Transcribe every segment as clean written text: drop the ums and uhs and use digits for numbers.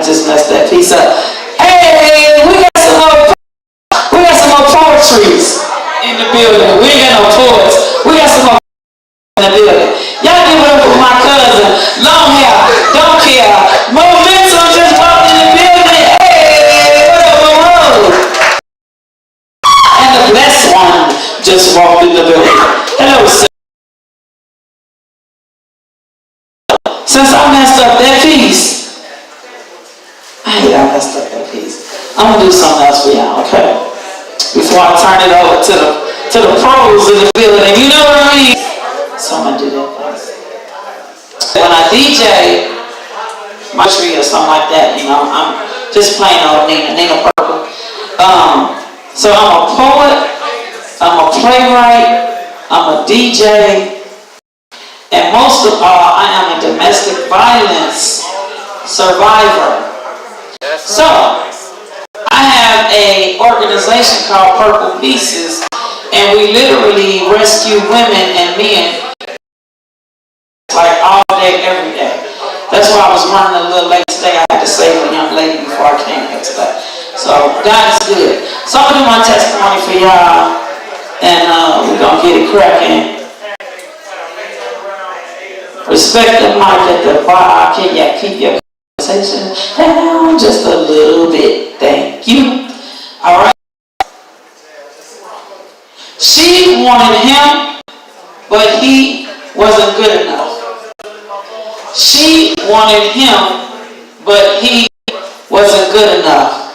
just messed that piece up. Hey, we got some more poetries in the building. We ain't got no poets. We got some more in the building. Y'all give it up for my cousin. Long hair, don't care. Momentum just walked in the building. Hey, what up, Monroe? And the blessed one just walked in the building. Hello, sir. Since I messed up that piece, I messed up that piece. I'm gonna do something else for y'all, okay? Before I turn it over to the pros in the building, you know what I mean? So I'm gonna do that first. When I DJ my tree or something like that, you know, I'm just plain old Nina Purple. So I'm a poet, I'm a playwright, I'm a DJ. And most of all, I am a domestic violence survivor. So, I have an organization called Purple Pieces, and we literally rescue women and men like all day, every day. That's why I was running a little late today. I had to save a young lady before I came here today. So, God is good. So, I'm going to do my testimony for y'all, and we're going to get it cracking. Respect the mic at the bar. Can you keep your conversation down just a little bit? Thank you. All right. She wanted him, but he wasn't good enough. She wanted him, but he wasn't good enough.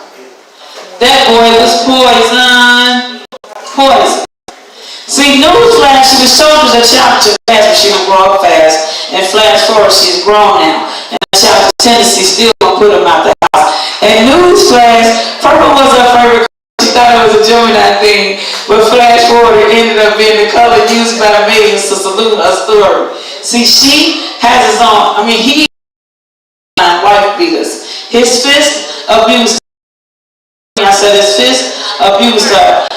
That boy was poison. Poison. See, newsflash, she was told as a child to fast, but she would grow up fast. And flash forward, she's grown now. And the child of Tennessee still gonna put him out the house. And newsflash, Purple was her favorite. She thought it was a Gemini thing. But flash forward, it ended up being the color used by millions to salute her story. See, she has his own, he wife beaters. His fist abused her. I said his fist abused her.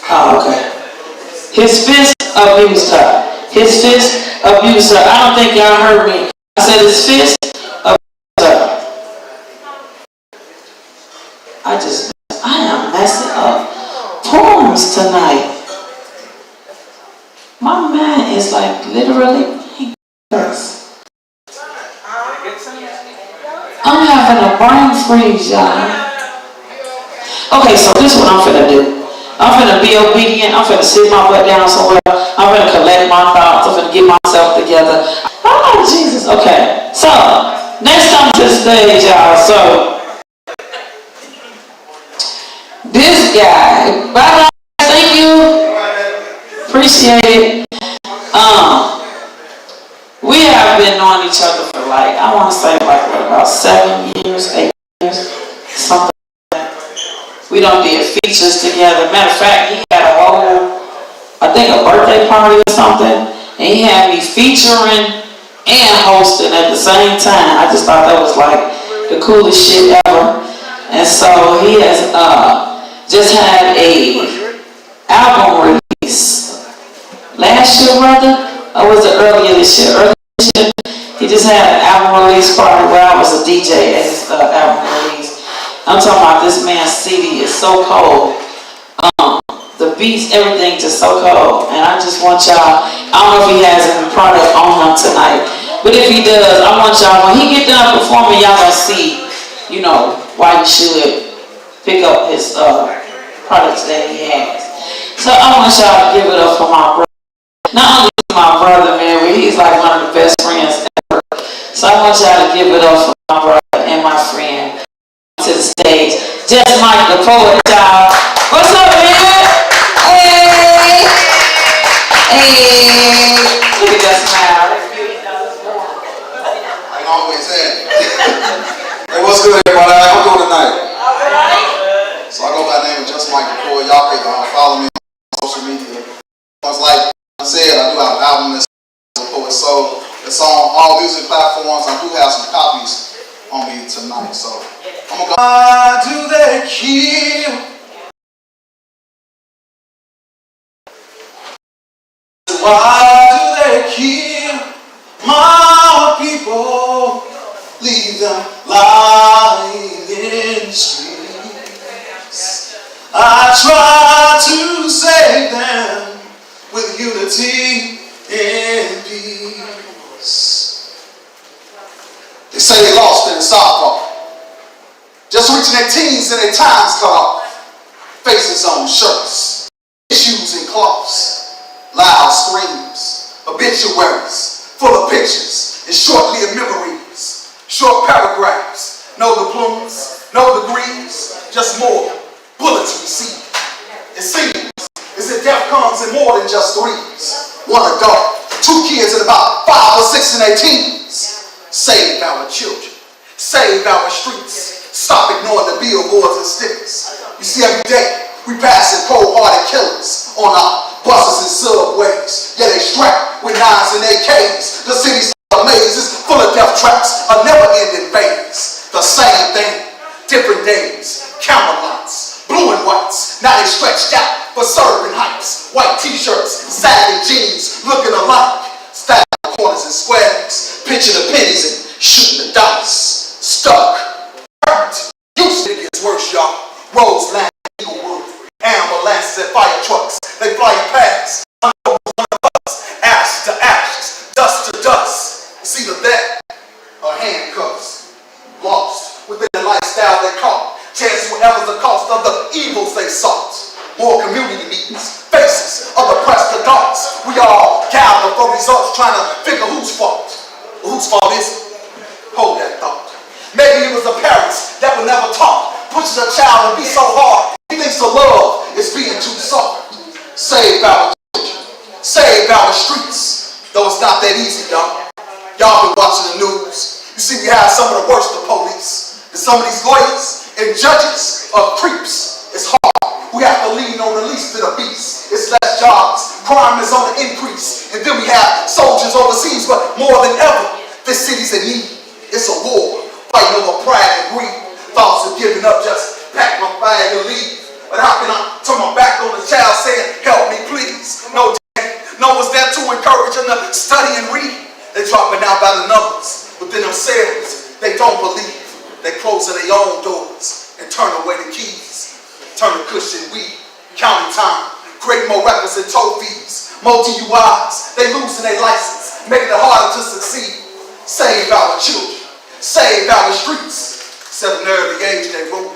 Oh, okay. His fist abused her. His fist abused her. I don't think y'all heard me. I said his fist abused her. I am messing up poems tonight. My man is like literally blank. I'm having a brain freeze, y'all. Okay, so this is what I'm finna do. I'm finna be obedient. I'm finna sit my butt down somewhere. I'm finna collect my thoughts. I'm finna get myself together. Oh, Jesus. Okay. So, next time to the stage, y'all. So, this guy. Bye-bye. Thank you. Appreciate it. We have been knowing each other for I want to say about 7 years, 8 years, something. We done did features together. Matter of fact, he had a whole, I think a birthday party or something, and he had me featuring and hosting at the same time. I just thought that was like the coolest shit ever. And so he has just had a album release last year, rather, or was it earlier this year? Earlier this year, he just had an album release party where I was a DJ at his album release. I'm talking about this man's CD is so cold. The beats, everything just so cold. And I just want y'all, I don't know if he has any product on him tonight, but if he does, I want y'all, when he get done performing, y'all gonna see, you know, why you should pick up his products that he has. So I want y'all to give it up for my brother. Not only my brother, man, but he's like one of the best friends ever. So I want y'all to give it up for my brother and my friend. To the stage, Just Mike the poet, y'all. What's up, man? Hey, hey, look at that smile. I always say. Hey, what's good, everybody? How you doing tonight? So I go by the name of Just Mike the poet. Y'all can follow me on social media. Like I said, I do have an album that's a poet, so it's on all music platforms. I do have some copies on me tonight, so I'm gonna go. Why do they kill? Why do they kill my people? leave them lying in the streets. I try to save them with unity and peace. They say they lost in the softball, just reaching their teens and their times cut off. Faces on shirts, issues and cloths, loud screams, obituaries, full of pictures and short-lived memories, short paragraphs, no diplomas, no degrees, just more bullets received. It seems as if death comes in more than just threes. One adult, two kids and about 5 or 6 in their teens. Save our children, save our streets. Stop ignoring the billboards and stickers. You see, every day we passing cold-hearted killers on our buses and subways. Yeah, they strapped with 9s and AKs. The city's mazes full of death traps, a never-ending phase. The same thing, different days, camera lights, blue and whites. Now they stretched out for serving hypes. White t-shirts, sagging jeans, looking alike. Stacked corners and squares, pitching the pennies and shooting the dice. Stuck. Houston, it gets worse, y'all. Roads land, Eaglewood, ambulances and fire trucks. They flying past. One of us, ashes to ashes, dust to dust. It's either that or handcuffs. Lost within the lifestyle they caught. Chance whatever's the cost of the evils they sought. More community meetings, faces of the pressed adults. We all gather for results, trying to figure whose fault. Well, whose fault is it? Hold that thought. Maybe it was the parents that were never taught. Pushes a child to be so hard. He thinks the love is being too soft. Save our children. Save our streets. Though it's not that easy, y'all. Y'all been watching the news. You see, we have some of the worst of police. And some of these lawyers and judges are creeps. It's hard. We have to lean on the least of the beast. It's less jobs. Crime is on the increase. And then we have soldiers overseas. But more than ever, this city's in need. It's a war. Fighting over pride and greed. Thoughts of giving up, just pack my bag and leave. But how can I turn my back on the child saying, help me please? No one's there to encourage them to study and read. They're dropping out by the numbers. Within themselves, they don't believe. They're closing their own doors and turn away the keys. Turn the cushion weed, counting time, creating more records and toll fees. More DUIs, they losing their license, making it harder to succeed. Save our children. Save our streets. At an early age they rule.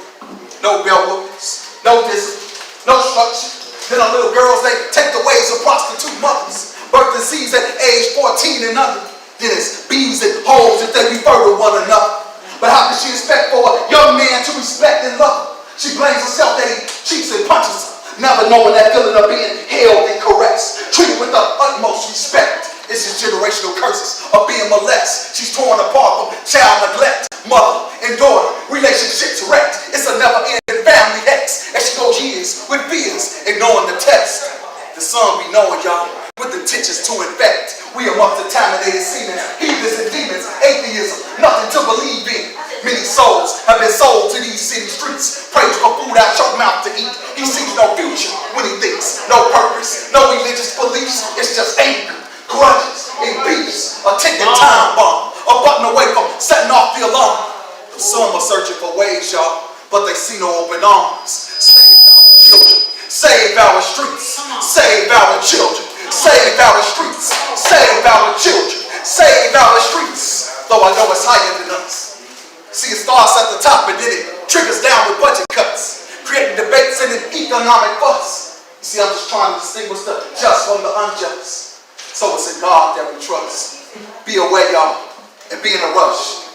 No bell whoopings, no discipline, no structure. Then our little girls, they take the ways of prostitute mothers. Birth disease at age 14 and under. Then it's bees and holes if they refer to one another. But how can she expect for a young man to respect and love her? She blames herself that he cheats and punches her, never knowing that feeling of being held and caressed, treated with the utmost respect. It's his generational curses of being molested. She's torn apart from child neglect, mother and daughter, relationships wrecked. It's a never-ending family hex. As she goes years with fears, ignoring the test. The son be knowing y'all, with intentions to infect. We amongst contaminated semen, heathens and demons, atheism, nothing to believe in. Many souls have been sold to these city streets. Prays for food out your mouth to eat. He sees no future when he thinks, no purpose, no religious beliefs. It's just anger, grudges, and beefs. A ticking time bomb, a button away from setting off the alarm. Some are searching for ways, y'all, but they see no open arms. Save our children, save our streets, save our children, save our streets, save our children, save our streets. Though I know it's higher than us. See, it starts at the top and then it triggers down with budget cuts, creating debates and an economic fuss. You see, I'm just trying to distinguish the just from the unjust. So it's in God that we trust. Be aware, y'all, and be in a rush.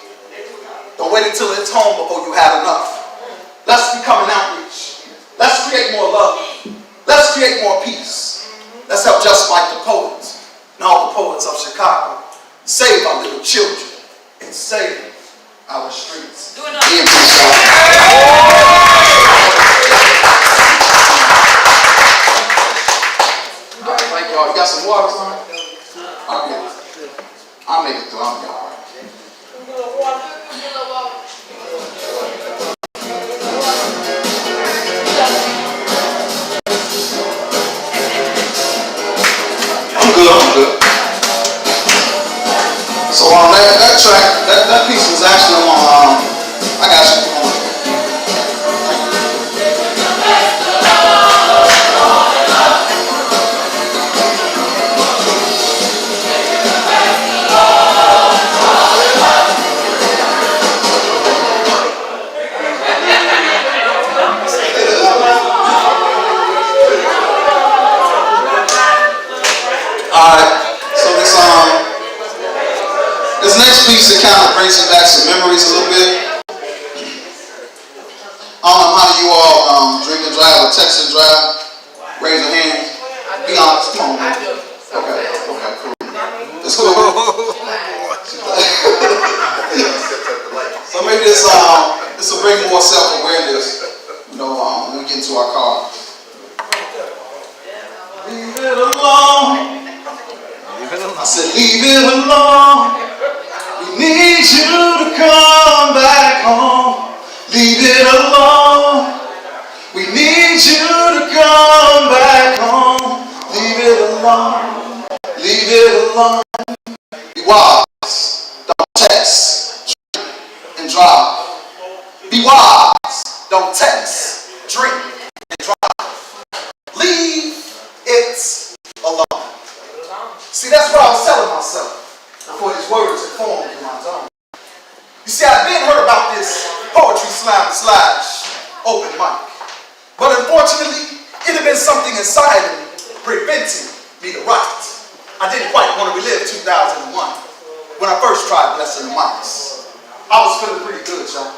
Don't wait until it's home before you have enough. Let's become an outreach. Let's create more love. Let's create more peace. Let's help just like the poets and all the poets of Chicago. Save our little children and save our streets. All right, thank y'all. You got some water, son? I'll get it. I'll make it through. I'll be all right. I'm good. So on that track, that piece was actually kind of brings me back some memories a little bit. I don't know how you all drink and drive or text and drive. Raise your hand. Be honest. Come on, man. Okay, cool. It's cool. So maybe this will bring more self-awareness, when we get into our car. Leave it alone. I said, leave it alone. We need you to come back home. Leave it alone. We need you to come back home. Leave it alone. Leave it alone. Be wise. Don't text, drink, and drive. Be wise. Don't text, drink, and drive. Leave it alone. See, that's what I was telling myself before these words had formed in my zone. You see, I've been heard about this poetry slam / open mic. But unfortunately, it had been something inside of me preventing me to write. I didn't quite want to relive 2001 when I first tried blessing the mics. I was feeling pretty good, y'all.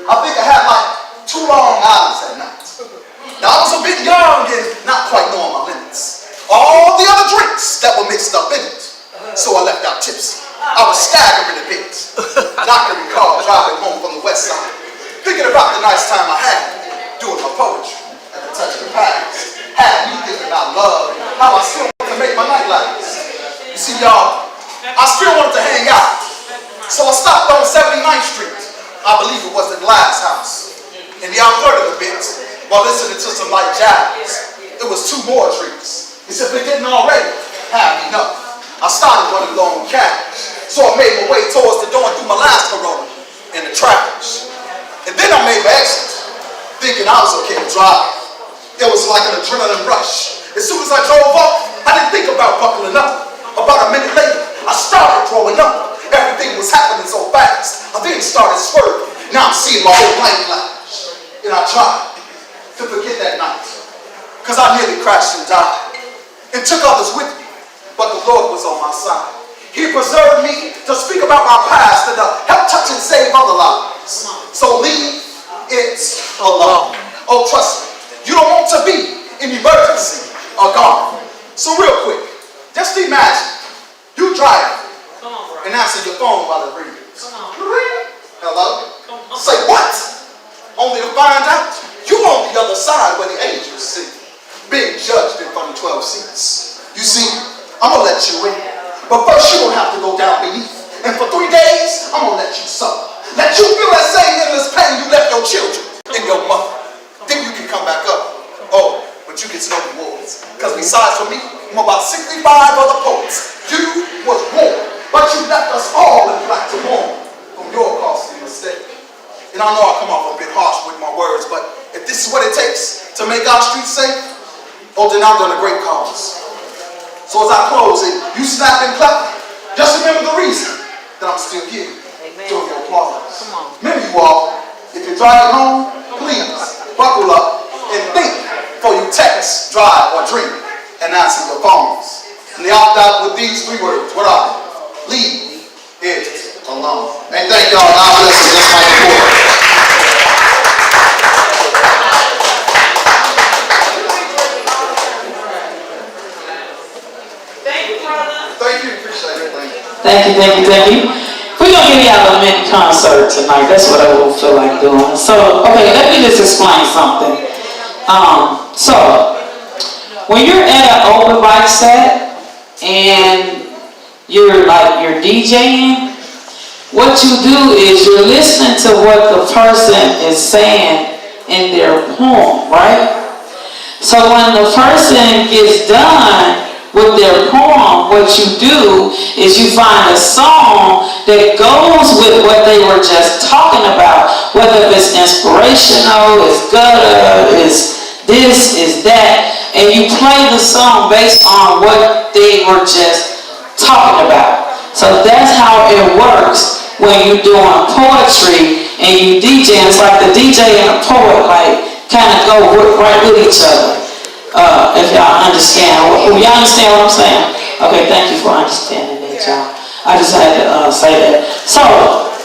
I think I had like 2 long hours that night. Now, I was a bit young and not quite knowing my limits. All the other drinks that were mixed up in it. So I left out tipsy. I was staggering a bit. Not to recall driving home from the west side, thinking about the nice time I had doing my poetry at the touch of the past. Had me thinking about love and how I still wanted to make my night last. You see, y'all, I still wanted to hang out. So I stopped on 79th Street. I believe it was the Glass House. And I flirted a bit while listening to some light jazz. It was 2 more drinks. He said, they didn't already have enough. I started running low on cash. So I made my way towards the door and threw my last Corona in the trash. And then I made my exit, thinking I was okay to drive. It was like an adrenaline rush. As soon as I drove up, I didn't think about buckling up. About a minute later, I started throwing up. Everything was happening so fast. I then started swerving. Now I'm seeing my whole life flash. And I tried to forget that night, because I nearly crashed and died and took others with me. But the Lord was on my side. He preserved me to speak about my past and to help touch and save other lives. So leave it alone. Oh, trust me, you don't want to be in emergency or gone. So real quick, just imagine you driving and answer your phone while it rings. Hello? Say what? Only to find out you on the other side where the angels sit, being judged in front of 12 seats. You see, I'm going to let you in. But first you're going to have to go down beneath. And for 3 days, I'm going to let you suffer. Let you feel that same endless pain you left your children and your mother. Then you can come back up. Oh, but you get no rewards. Because besides for me, I'm about 65 other poets. You was born, but you left us all in black to mourn from your costly mistake. And I know I come off a bit harsh with my words, but if this is what it takes to make our streets safe, oh, then I've done a great cause. So as I close and you snap and clap, just remember the reason that I'm still here. Doing your applause. Remember you all, if you're driving home, please buckle up and think before you text, drive, or drink and answer your phones. And they opt out with these 3 words. What are they? Leave it alone. Hey, thank y'all. God bless you. That's my report. Thank you. We're going to give y'all a mini concert tonight. That's what I will feel like doing. So, okay, let me just explain something. So, when you're at an open mic set and you're DJing, what you do is you're listening to what the person is saying in their poem, right? So when the person gets done with their poem, what you do is you find a song that goes with what they were just talking about, whether it's inspirational, it's gutter, it's this, is that, and you play the song based on what they were just talking about. So that's how it works when you're doing poetry and you DJ. It's like the DJ and the poet kind of go right with each other. If y'all understand. Y'all understand what I'm saying? Okay, thank you for understanding that, y'all. I just had to say that. So,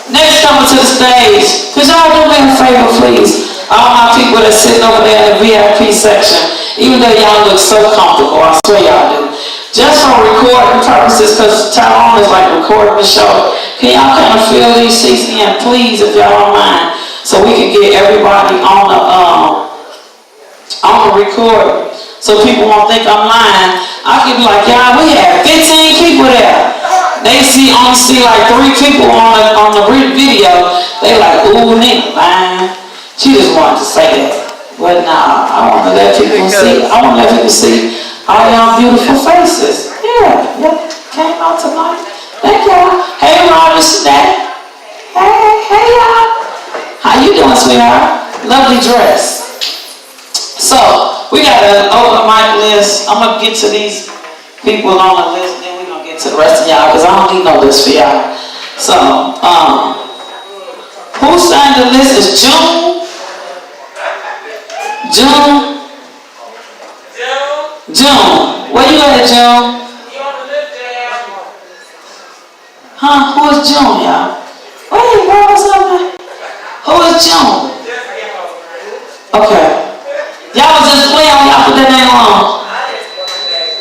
next coming to the stage, could y'all do me a favor, please? All my people that's sitting over there in the VIP section, even though y'all look so comfortable, I swear y'all do. Just for recording purposes, because Tyrone is like recording the show, can y'all kind of fill these seats in, please, if y'all don't mind, so we can get everybody on the recording, so people won't think I'm lying. I can be like, y'all, we had 15 people there. They only see like 3 people on the video. They like, ooh, nigga, lying. She just wanted to say that. But nah, I want to let people see. I want to let people see all y'all beautiful faces. Yeah, came out tonight. Thank y'all. Hey, Robin Snack. Hey, y'all. How you doing, sweetheart? Lovely dress. So, we got an open mic list. I'm going to get to these people on the list, then we're going to get to the rest of y'all, because I don't need no list for y'all. So, who signed the list is June? June. Where you at, June? Huh? Who is June, y'all? Wait, what was up? Who is June? Okay. Y'all was just playing when y'all put that name on.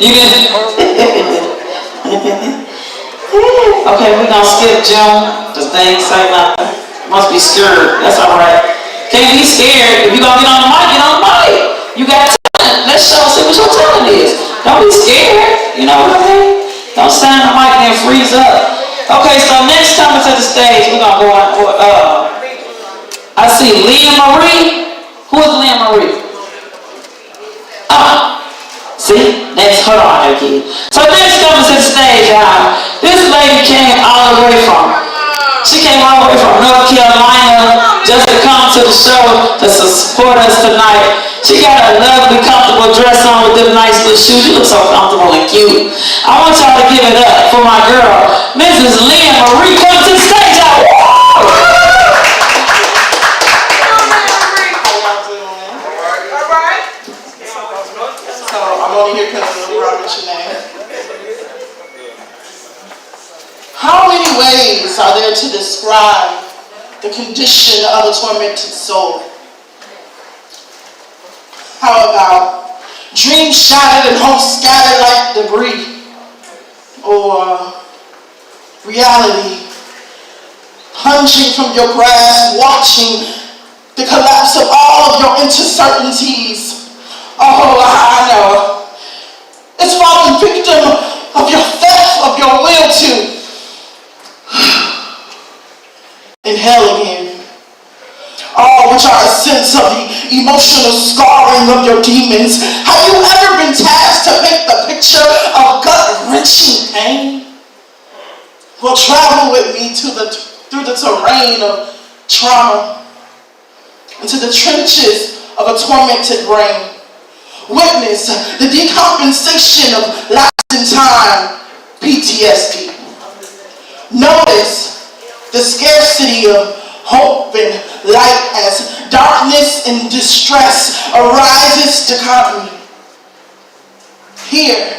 You didn't? Okay, we're gonna skip June, because they ain't say nothing. Must be scared. That's alright. Can't be scared. If you gonna get on the mic, get on the mic. You got talent. Let's see what your talent is. Don't be scared. You know what I mean? Don't stand on the mic and then freeze up. Okay, so next coming to the stage, we're gonna go on. I see Leah Marie. Who is Leah Marie? See? Next, hold on, okay. So next coming to the stage, y'all. This lady came all the way from North Carolina just to come to the show to support us tonight. She got a lovely, comfortable dress on with them nice little shoes. You look so comfortable and cute. I want y'all to give it up for my girl, Mrs. Leah Marie. Come to the stage, y'all. I'm only here because of Robert Shanae. How many ways are there to describe the condition of a tormented soul? How about dreams shattered and hopes scattered like debris? Or reality plunging from your grasp, watching the collapse of all of your uncertainties? Oh, I know. It's falling victim of your theft, of your will to inhale again. All which are a sense of the emotional scarring of your demons. Have you ever been tasked to paint the picture of gut-wrenching pain? Well, travel with me through the terrain of trauma, into the trenches of a tormented brain. Witness the decompensation of lapsing time, PTSD. Notice the scarcity of hope and light as darkness and distress arises to me. Hear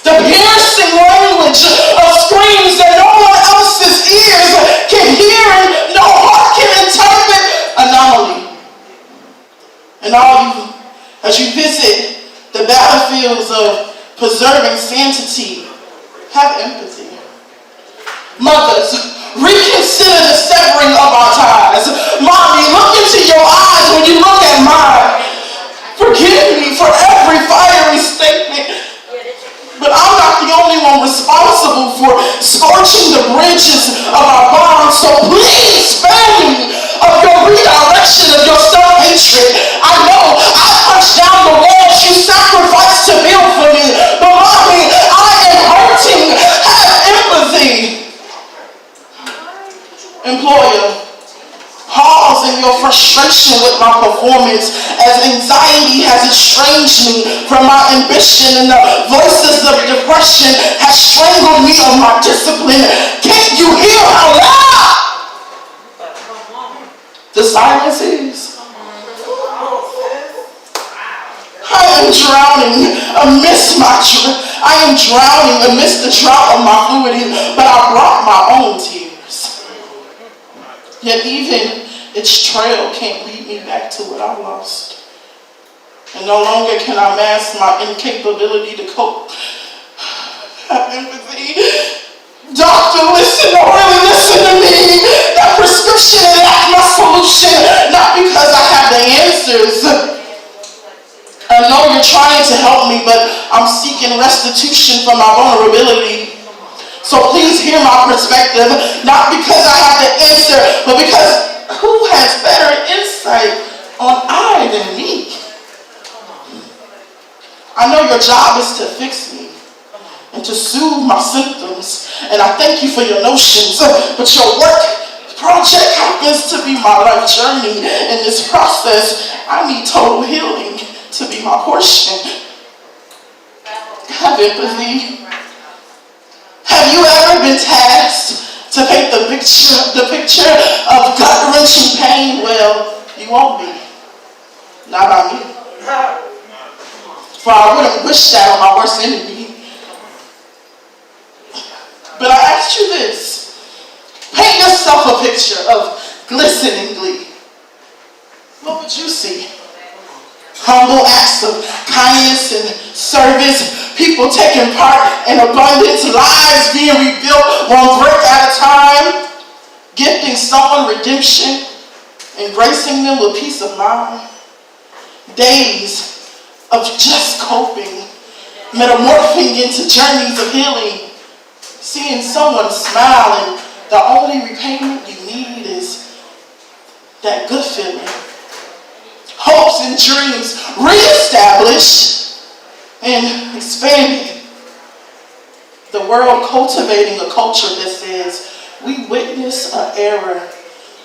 the piercing language of screams that no one else's ears can hear and no heart can interpret. Anomaly. And as you visit the battlefields of preserving sanctity, have empathy. Mothers, reconsider the severing of our ties. Mommy, look into your eyes when you look at mine. Forgive me for every fiery statement, but I'm not the only one responsible for scorching the bridges of our bonds. So please spare me of your redirection of your self-hatred. I know I punched down the walls you sacrificed to build for me, but mommy, I am hurting. Have empathy. Employer, pause in your frustration with my performance as anxiety has estranged me from my ambition and the voices of depression have strangled me of my discipline. Can't you hear how loud the silence is? I am drowning amidst the drought of my fluidity, but I brought my own tears. Yet even its trail can't lead me back to what I lost. And no longer can I mask my incapability to cope. Have empathy. Doctor, listen, don't really listen to me. That prescription is not my solution, not because I have the answers. I know you're trying to help me, but I'm seeking restitution from my vulnerability. So please hear my perspective, not because I have the answer, but because who has better insight on I than me? I know your job is to fix me and to soothe my symptoms, and I thank you for your notions, but your work project happens to be my life journey. In this process, I need total healing to be my portion. Have empathy. Have you ever been tasked to paint the picture of gut-wrenching pain? Well, you won't be. Not by me. For I wouldn't wish that on my worst enemy. But I asked you this. Paint yourself a picture of glistening glee. What would you see? Humble acts of kindness and service, people taking part in abundance, lives being rebuilt one brick at a time, gifting someone redemption, embracing them with peace of mind. Days of just coping, metamorphing into journeys of healing, seeing someone smile, and the only repayment you need is that good feeling. Hopes and dreams reestablished and expanded. The world cultivating a culture that says we witness an error,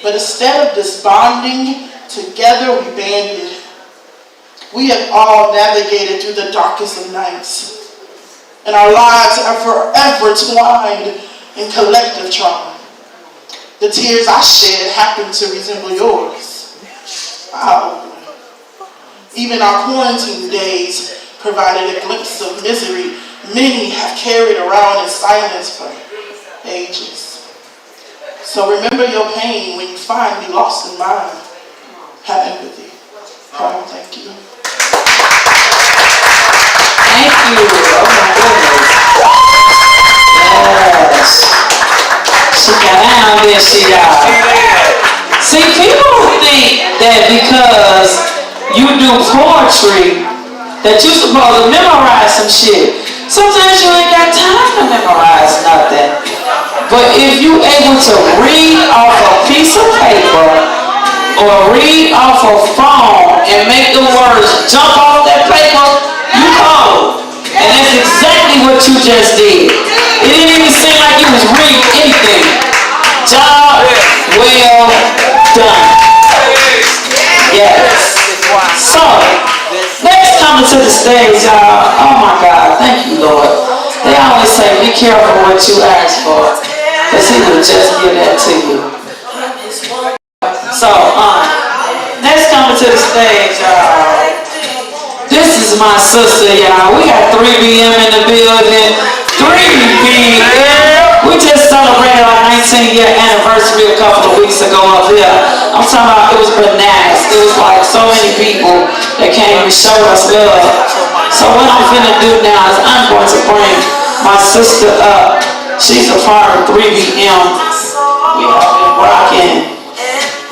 but instead of desponding, together we banded. We have all navigated through the darkest of nights, and our lives are forever twined in collective trauma. The tears I shed happen to resemble yours. Wow. Even our quarantine days provided a glimpse of misery many have carried around in silence for ages. So remember your pain when you find me lost in mine. Have empathy. Oh, thank you. Thank you. Oh my goodness. Yes. She got down there, she got. See, people think that because you do poetry, that you're supposed to memorize some shit. Sometimes you ain't got time to memorize nothing. But if you able to read off a piece of paper or read off a phone and make the words jump off that paper, you cold. And that's exactly what you just did. It didn't even seem like you was reading anything. Job well done. Yes. So, next coming to the stage, y'all. Oh my God, thank you, Lord. They always say, be careful what you ask for, because He will just give that to you. So, next coming to the stage, y'all. This is my sister, y'all. We got 3BM in the building. 3BM. We just celebrated our 19-year anniversary a couple of weeks ago up here. I'm talking about, it was bananas. It was like so many people that came and showed us love. So what I'm finna do now is I'm going to bring my sister up. She's a part of 3BM. We have been rocking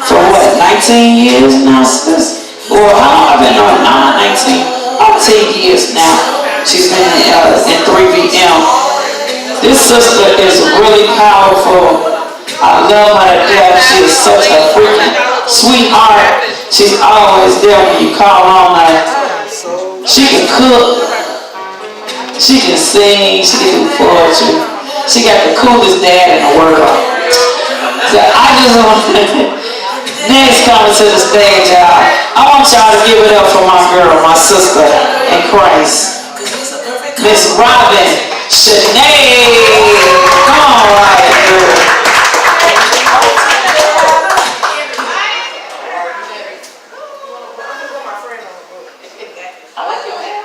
for what, 19 years now, sis? Or how long I've been on? 19. About 10 years now. She's been in 3BM. This sister is really powerful. I love her to death. She is such a freaking sweetheart. She's always there when you call on her. She can cook. She can sing. She can do poetry. She got the coolest dad in the world. So I just want next coming to the stage, y'all. I want y'all to give it up for my girl, my sister in Christ, Miss Robin Shanae. Come on, Robin, girl. I like your hair.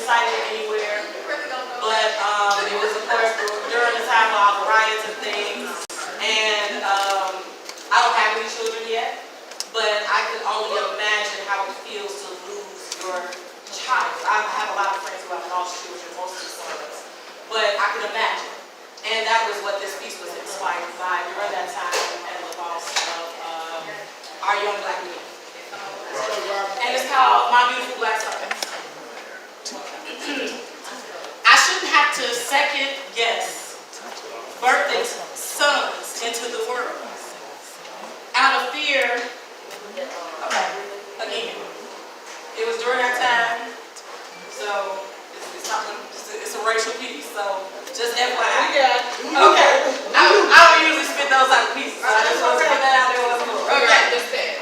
recited anywhere. But it was, of course, during the time of all the riots and things. And I don't have any children yet, but I can only imagine how it feels to lose your child. I have a lot of friends who have lost children, mostly sons. But I can imagine. And that was what this piece was inspired by during that time and the loss of our young black men. And it's called My Beautiful Black Sons. I shouldn't have to second guess birthing sons into the world. Out of fear, okay, again, it was during that time, so it's a racial piece, so just FYI. Okay, I don't usually spit those out of pieces, so I just want to put that out there once more. Okay.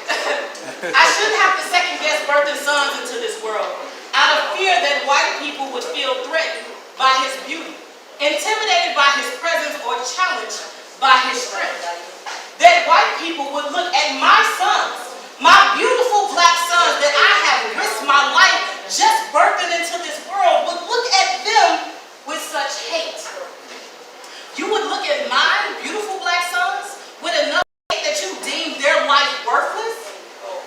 I shouldn't have to second guess birthing sons into this world, out of fear that white people would feel threatened by his beauty, intimidated by his presence, or challenged by his strength. That white people would look at my sons, my beautiful black sons that I have risked my life just birthing into this world, would look at them with such hate. You would look at my beautiful black sons with enough hate that you deem their life worthless?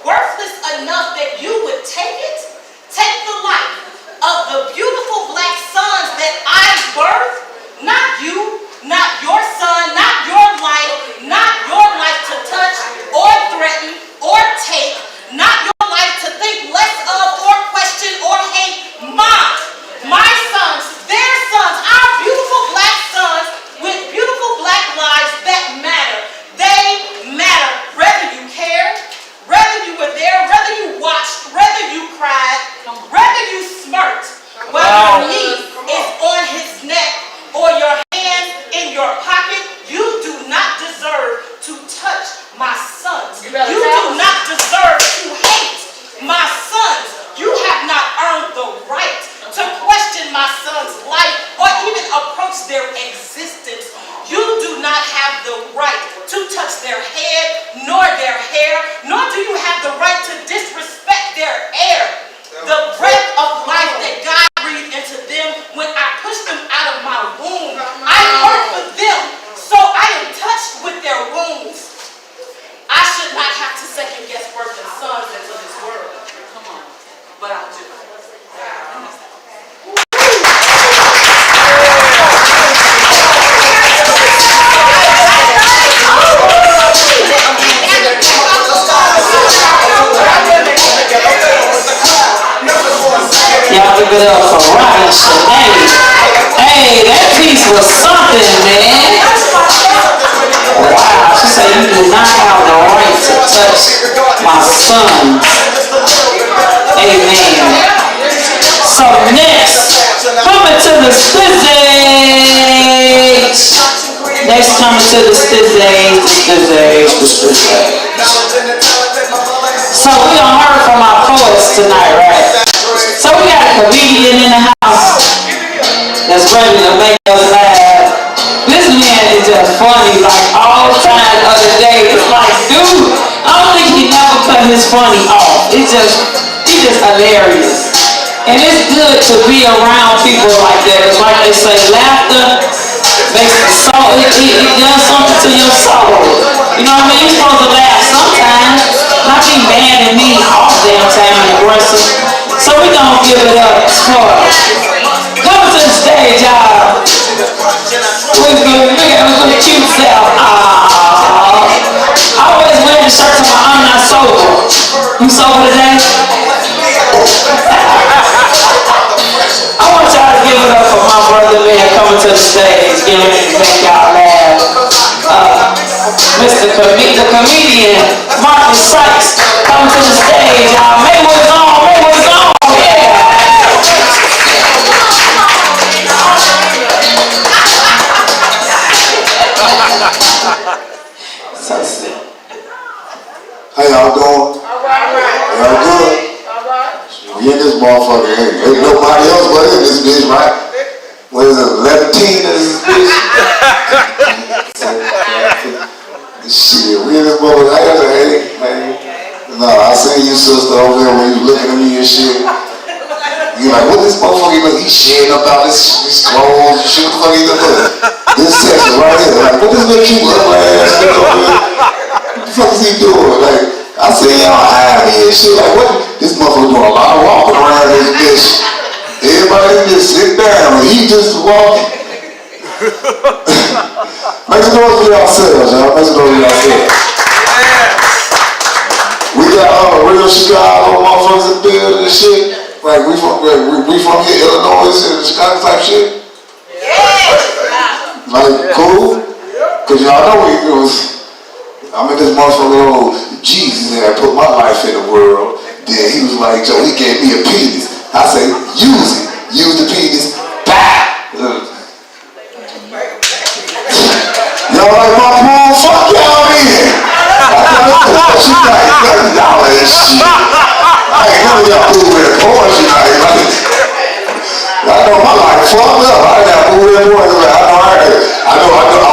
Worthless enough that you would take it? Take the life of the beautiful black sons that I birthed? Not you, not your son, not your life to touch or threaten or take, not your life to think less of or question or hate mine. My sons, their sons, our beautiful black sons with beautiful black lives that matter. They matter. Whether you cared, whether you were there, whether you watched, whether you cried, whether you smirked, whether your knee is on his neck or your hand in your pocket, you do not deserve to touch my sons. You do not deserve to hate my sons. You have not earned the right to question my son's life or even approach their existence. You do not have the right to touch their head, nor their hair, nor do you have the right to disrespect their air. The breath of life that God breathed into them when I pushed them out of my womb. I work for them, so I am touched with their wounds. I should not have to second guess birthing sons into this world. Come on. But I do. Y'all give it up for Robin Sinead. Hey, that piece was something, man. Wow, she said you do not have the right to touch my son. Amen. So next, coming to the stage. Next coming to the stage. So we done heard from our poets tonight, right? So we got a comedian in the house that's ready to make us laugh. This man is just funny, like all the time the other day. It's like, dude, I don't think he never cut his funny off. He's just hilarious. And it's good to be around people like that. It's like they say, laughter makes the soul, it does something to your soul. You know what I mean? You're supposed to laugh sometimes, not be mad at me all the damn time and aggressive. So we gonna give it up for coming to the stage, y'all. Look at the cute self. I always wear the shirt to my I'm not sober. You sober today? I want y'all to give it up for my brother man coming to the stage, getting ready to make y'all laugh. The comedian, Martin Sykes, coming to the stage, y'all. Make what's on, yeah. So sick. How y'all doing? Y'all good? We in this motherfucker. Ain't nobody else but in this bitch, right? What is it, 11 in this bitch? Shit, we in this motherfucker. Hey. No, I seen you sister over there when you was looking at me and shit. You like, what this motherfucker motherfucker, look, he's shedding up out his clothes and shit. What the fuck he doing? This section right here. Like, what this little cute little ass nigga over here? What the fuck is he doing? Like, I see y'all eyeing me and shit. Like, what? This motherfucker doing a lot of walking around this bitch. Everybody just sit down and he just walking. Make some noise for yourselves, y'all. Make some noise for yourselves. We got real Chicago motherfuckers in the building and shit. Like we from here, Illinois and Chicago type shit. Like cool. Cause y'all know we was. I'm in this motherfucker. Oh, Jesus had put my life in the world. Then he was like, Joe, he gave me a penis. I say, use it. Use the penis. Bah. Y'all like my pool? Fuck y'all in. She like, y'all ain't shit. I ain't none of y'all pool in poetry night. I know my life fucked up. I got pool in poetry. I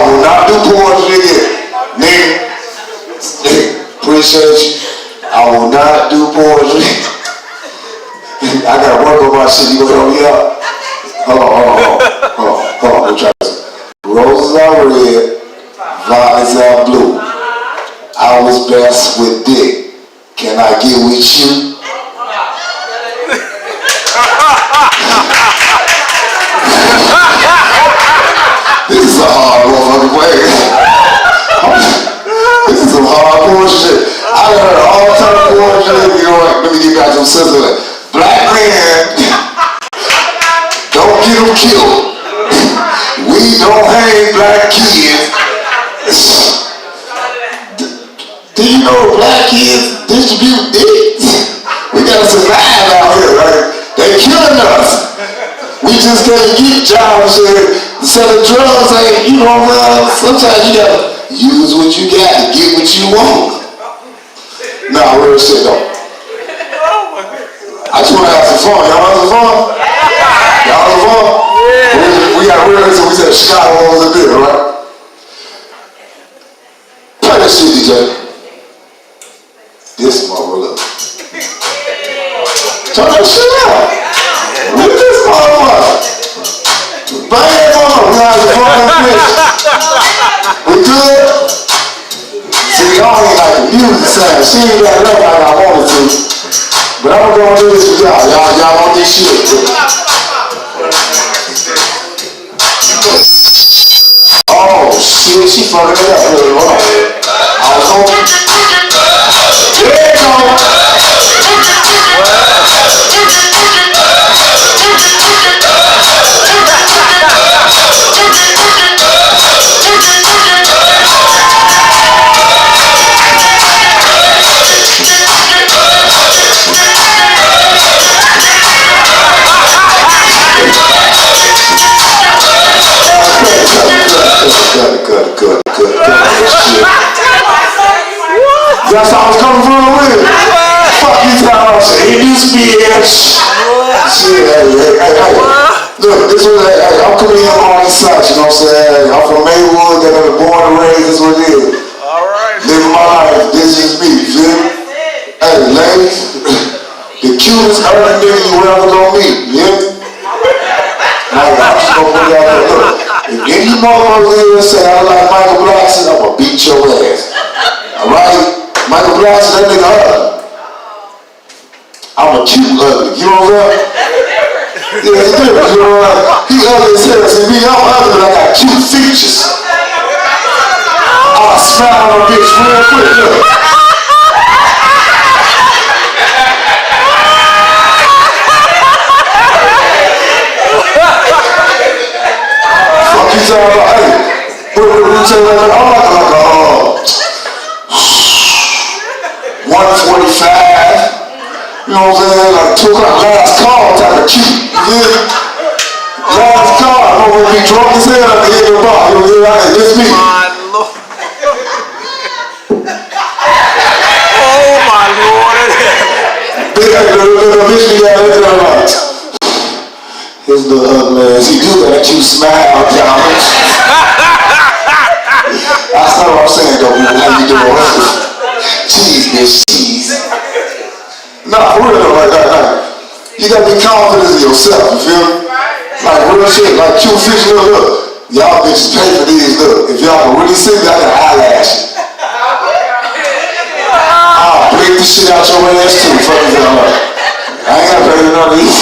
will not do poetry again. Nigga, appreciate you. I will not do poetry. I gotta work on my shit. You gonna help me out? Hold on. We'll try this. Roses are red, violets are blue. I was best with dick. Can I get with you? This is a hard motherfucking way. This is some hardcore shit. I heard all type of bullshit. You know what? Let me get back to some sizzling. Black men don't get them killed. We don't hang black kids. Do you know black kids distribute dicks? We gotta survive out here, right? They killing us. We just can't get jobs and selling drugs. Ain't, you know what I'm saying? Sometimes you gotta use what you got to get what you want. Nah, real shit though. I just wanna have some fun. Y'all want some fun? Y'all want some fun? We got real, so we said Chicago was a bit, right? Play that shit, DJ. This motherfucker. Turn that shit up. Look at this motherfucker. Bang that motherfucker. We have the fucking bitch. We good? See, y'all ain't like the music sound. She ain't got it up like I wanted to. But I'm gonna do this for y'all. Y'all want this shit. Oh shit, she fucking it up really wrong. I was hoping. There you go. Good. That's how I was coming from with. Fuck you, Tom. It used to be shit. Hey. Look, this was I'm coming in on the side, you know what I'm saying? I'm from Maywood, that was born and raised, this is what it is. Alright. Living my life, this is me, you feel me? Hey, ladies, the cutest urban nigga you ever gonna meet, you hear me? I'm just gonna put y'all there. Look, if any motherfuckers here say I like Michael Blackson, I'm gonna beat your ass. Alright? Michael Blackson, that nigga ugly. I'm a cute ugly, you know what I'm saying? Yeah, it's different, you know what I'm saying? He ugly as hell. See me, I'm ugly, but I got cute features. I'll smile on a bitch real quick, look. Hey, I'm like 145, you know what I'm saying, like 2 o'clock, last call type of cute, you hear me? Last call, I'm gonna be drunk as hell at the end of the bar, you know what I'm saying, it's me. Oh my Lord. Little bitch be out there like, his little ugly ass, he do that cute smile, John. That's not what I'm saying though, people. How you doing? Cheese, bitch, cheese. Nah, for real though, like, You gotta be confident in yourself, you feel me? Like real shit, like cute fish, look. Y'all bitches pay for these, look. If y'all can really see me, I got eyelashes. I'll break the shit out your ass too, fuck is that like? I ain't gotta pay for none of these.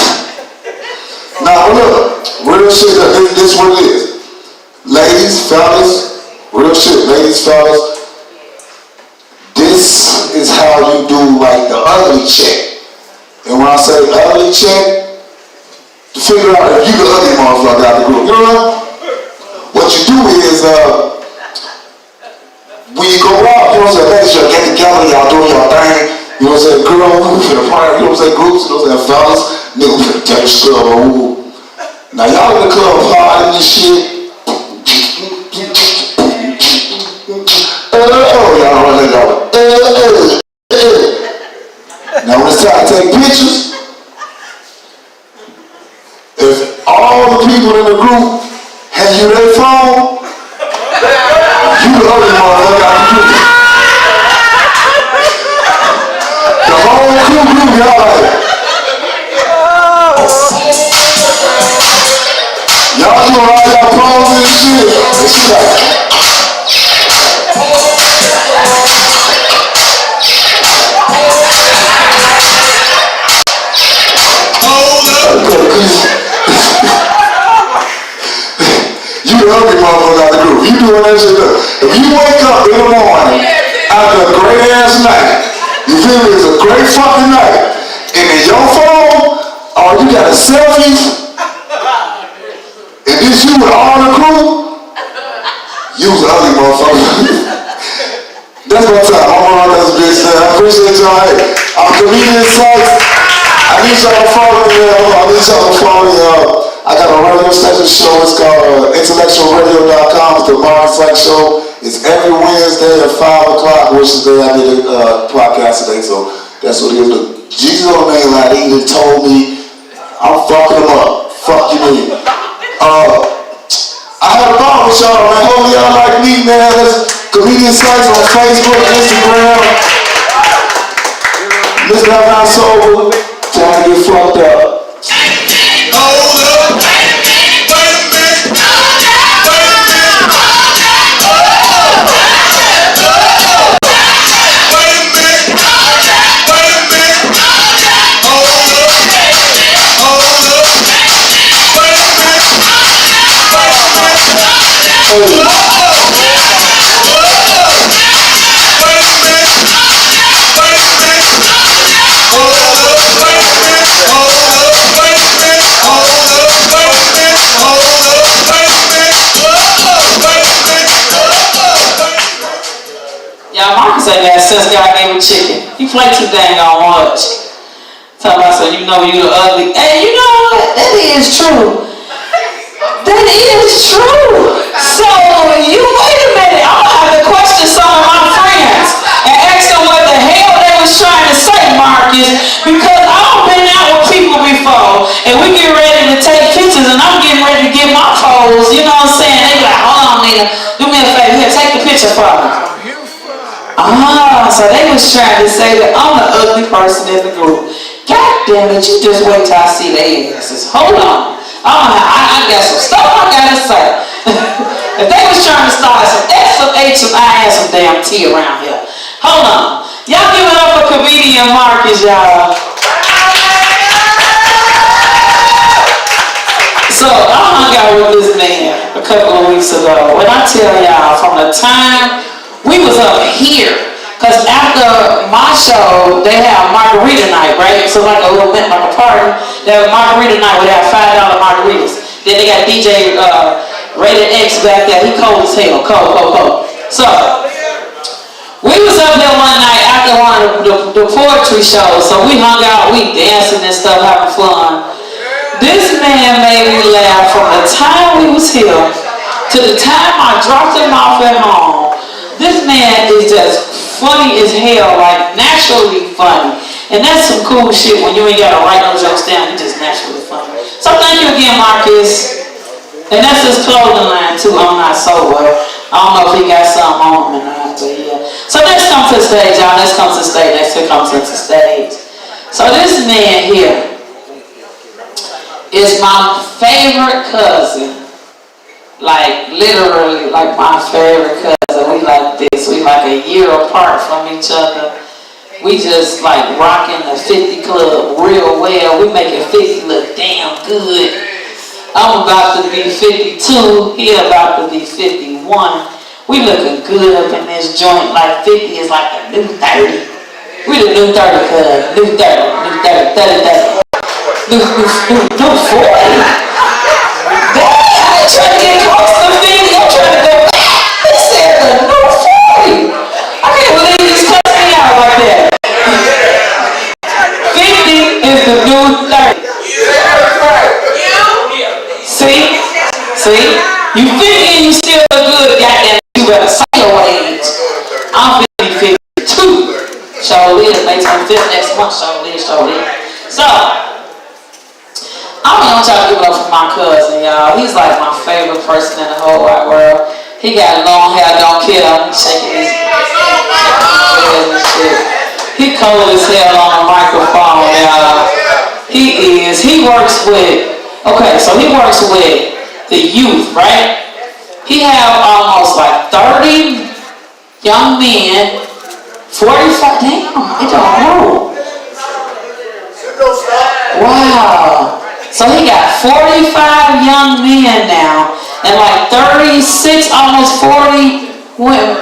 Nah, but look, real shit, this is what it is. Ladies, fellas, real shit, ladies, fellas, this is how you do like the ugly check. And when I say ugly check, to figure out if you the ugly motherfucker out the group, you know? What you do is, when you go out, you know what I'm saying, ladies, y'all get together, y'all doing y'all thing, you know what I'm saying, girl, who's in the party, you know what I'm saying, groups, you know what I'm saying, fellas, niggas finna take the club, woo. Now y'all in the club partying and shit. Y'all run it out. Now when it's time to take pictures, if all the people in the group hand you their phone, you the other motherfucker out the group. The whole group, y'all like, y'all doing all y'all poses and shit. And she like, you the ugly motherfucker out the group. You doing that shit up. If you wake up in the morning after a great ass night, you feel me? It's a great fucking night, and in your phone, oh, you got a selfie, and this you with all the crew, you was an ugly motherfucker. That's my time. I'm on this bitch. I appreciate y'all. Hey, I'm comedian sites. I need y'all to follow me. I got a radio station show. It's called intellectualradio.com. It's the Martin Sykes Show. It's every Wednesday at 5 o'clock, which is the day I did a podcast today. So that's what it is. Look, Jesus on the main line, he just told me I'm fucking him up. Fuck you, mean. I had a problem with y'all, man. Hopefully y'all like me, man. There's comedian sites on Facebook, Instagram. Listen, I'm not sober. Time to get fucked up. Y'all, Marcus ain't got since God gave him chicken. He play too dang on much. Talking about so you know you the ugly. Hey, you know what? That is true. That is true. So you wait a minute. I'm gonna have to question some of my friends and ask them what the hell they was trying to say, Marcus, because I've been out with people before and we get ready to take pictures and I'm getting ready to get my pose. You know what I'm saying? They be like, hold on, nigga, do me a favor here, take the picture for me. So they was trying to say that I'm the ugly person in the group. God damn it, you just wait till I see their asses. Hold on. I got some stuff I gotta say. If they was trying to start some S, some H, some I, and some damn T around here. Hold on. Y'all give it up for comedian Marcus, y'all. So I hung out with this man a couple of weeks ago. When I tell y'all, from the time we was up here, because after my show, they have margarita night, right? So like a little bit like a party. They have margarita night where they have $5 margaritas. Then they got DJ Rated X back there. He cold as hell. Cold. So we was up there one night after one of the poetry shows. So we hung out, we dancing and stuff, having fun. This man made me laugh from the time we was here to the time I dropped him off at home. This man is just funny as hell, like naturally funny. And that's some cool shit when you ain't gotta write no jokes down, you just naturally funny. So thank you again, Marcus. And that's his clothing line too, I'm not sober. I don't know if he got something on him or not, but yeah. So let's come to the stage, y'all. Let's come to the stage. Let's come to the stage. So this man here, is my favorite cousin. Like, literally, like my favorite cousin. We like this. We like a year apart from each other. We just like rocking the 50 club real well. We making 50 look damn good. I'm about to be 52. He about to be 51. We looking good up in this joint. Like 50 is like the new 30. We the new 30 cuz. New 30. New 30. 30. New 40. Damn, I ain't trying to get close to 50. I'm trying to go back. He said the new 40. I can't believe he's cutting me out like that. 50 is the new 30. See? You 50 and you still look good, goddamn, you better say your age. I'm 52. Surely, May 25th next month, surely. So, I want y'all to give it up for my cousin, y'all. He's like my favorite person in the whole wide world. He got long hair, don't kill him. He's shaking his head and shit. He cold as hell on the microphone, y'all. He is. He works with, he works with the youth, right? He have almost like 30 young men, 45, damn, it don't know. Wow. So he got 45 young men now, and like 36, almost 40 women,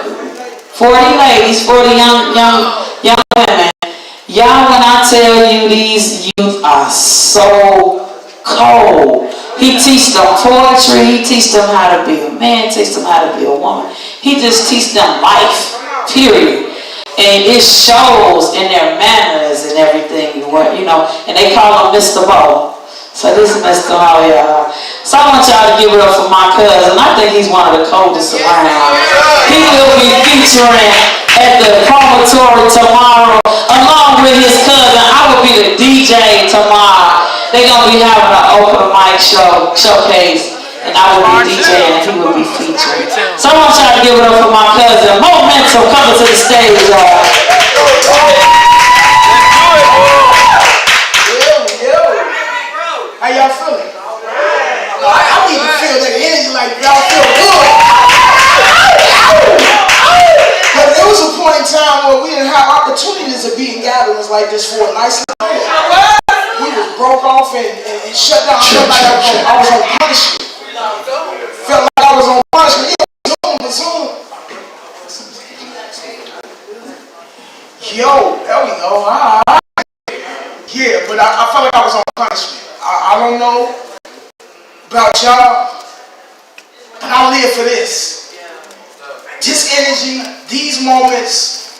40 ladies, 40 young women. Y'all, when I tell you these youth are so cold. He teach them poetry, he teach them how to be a man, teach them how to be a woman. He just teach them life, period. And it shows in their manners and everything, you know, and they call him Mr. Bo. So this is Mr. Bo, y'all. So I want y'all to give it up for my cousin. I think he's one of the coldest around. He will be featuring at the promontory tomorrow, along with his cousin. I will be the DJ tomorrow. They're going to be having an open mic showcase, and I will be DJing and he will be featured. So I want y'all to give it up for my cousin. Momentum coming to the stage, y'all. How y'all feeling? No, I don't even feel that energy like y'all feel good. But there was a point in time where we didn't have opportunities of being gatherings like this for a nice little bit. We was broke off and shut down. I felt like I was on punishment. Felt like I was on punishment. Zoom. Yo, there we go. All right. Yeah, but I felt like I was on punishment. I don't know about y'all, but I live for this. This energy, these moments,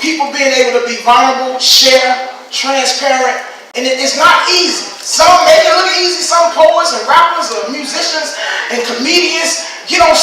people being able to be vulnerable, share, transparent. And it's not easy. Some make it look easy. Some poets and rappers and musicians and comedians get on